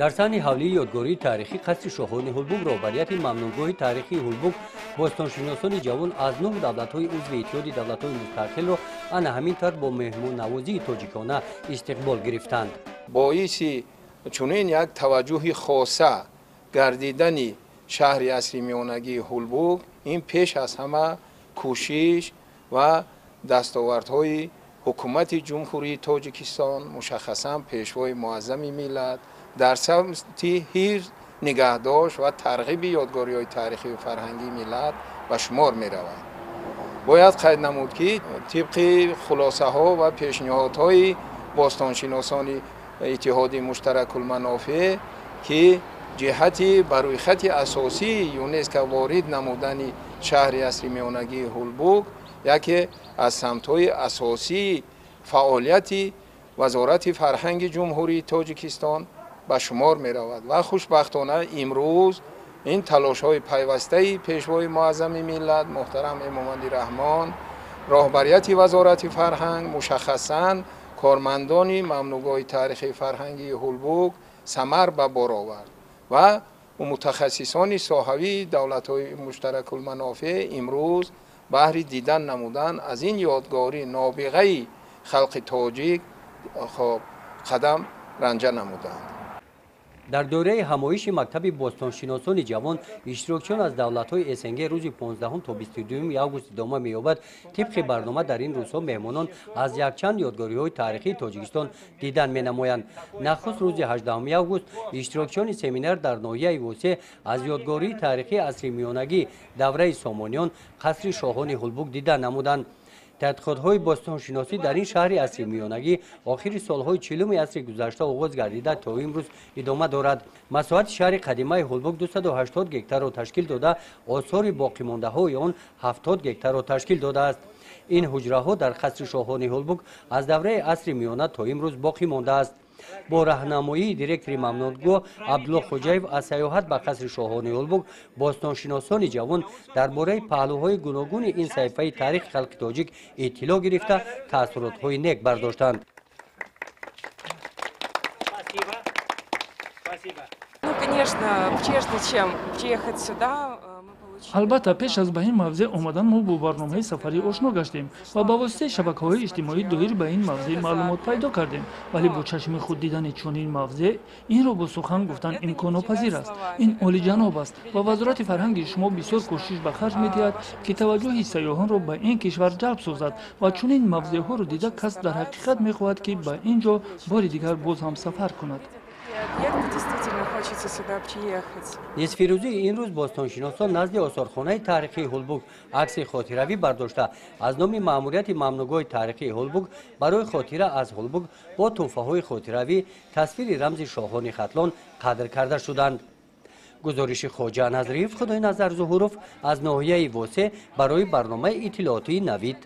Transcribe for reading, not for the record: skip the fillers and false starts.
در سحن حولی یادگاری تاریخی قصر شاهان هلبوگ رهبریت ممنونگاه تاریخی هلبوگ باستانشناسان جوان از 9 دولت‌های عضو اتحاد دولت‌های مستقل را آن همین طرح با مهمان نوازی تاجیکانه استقبال گرفتند. باعث چنین یک توجه خاصه گردیدن شهر عصری میانگی هلبوگ این پیش از همه کوشش و دستاوردهای حکومت جمهوری تاجیکستان مشخصا پیشوای معظم ملت در سمت حفظ نگهداشت و ترغیب یادگاری‌های تاریخی و فرهنگی ملت به شمار می‌رود. باید قید نمود که طبق خلاصه ها و پیشنهادهای باستانشناسان اتحاد مشترک المنافع که جهت برای خط اساسی یونسکو وارد نمودن شهر عصری میانگی هلبوگ یکی از سمت‌های اساسی فعالیت وزارت فرهنگ جمهوری تاجیکستان به شمار می رود و خوشبختانه امروز این تلاش‌های پیوسته پیشوای معظم ملت محترم امام‌الدین رحمان راهبریت وزارت فرهنگ مشخصاً کارمندان ممنونگاه تاریخی فرهنگی هلبوگ ثمر به بار آورد و متخصصان ساحوی دولت‌های مشترک المنافع امروز بهر دیدن نمودن از این یادگاری نابغه خلق تاجیک قدم رنجه نمودند. در دوره همایش مکتب باستانشناسان جوان اشتراکچیان از دولت‌های اسنگ روز 15 تا 22 آگوست ادامه می‌یابد. طبق برنامه در این روزها مهمانان از یکچند یادگاری‌های تاریخی تاجیکستان دیدن می‌نمایند. نخست روز 18 آگوست اشتراکچیان سمینار در ناحیه واسع از یادگاری تاریخی عصری میانگی دوره سامانیان قصر شاهان هلبوگ دیدن نمودند. تحقیقات‌های باستانشناسی در این شهر عصری میانگی آخر سال‌های 40 عصر گذشته آغاز گردیده تا امروز ادامه دارد. مساحت شهر قدیمی هلبوگ 280 هکتار را تشکیل داده، آثار باقی مانده‌های آن 70 هکتار را تشکیل داده است. این حجره‌ها در قصر شاهان هلبوگ از دوره عصر میانه تا امروز باقی مانده است. با راهنمایی دیرکتور ممنونگاه عبدالله خوجایف از سیاحت به قصر شاهان هلبوگ باستانشناسان جوان درباره پهلوهای گوناگون این صحیفه تاریخ خلق تاجیک اطلاع گرفته تاثیرات‌های نیک برداشتند. البته پیش از به این موضع آمدن ما با برنامه سفری آشنا گشتیم و با واسطه شبکه‌های اجتماعی دایر به این موضع معلومات پیدا کردیم، ولی با چشم خود دیدن چنین موضع این را با سخن گفتن امکان پذیر است. این عالی جناب است و وزارت فرهنگ شما بسیار کوشش به خرج می‌دهد که توجه سیاحان را به این کشور جلب سازد و چنین موضع‌ها را دیده کس در حقیقت می‌خواهد که به اینجا بار دیگر باز هم سفر کند. نصف روزی این روز باستانشناسان نزد آثارخانه تاریخی هلبوگ عکس خاطروی برداشته از نام مأموریت ممنونگاه تاریخی هلبوگ برای خاطره از هلبوگ با تحفه‌های خاطروی تصویر رمز شاهان ختلان قدر کرده شدند. گزارش خواجه نظریف خدای نظر ظهوروف از ناحیه واسع برای برنامه اطلاعاتی نوید.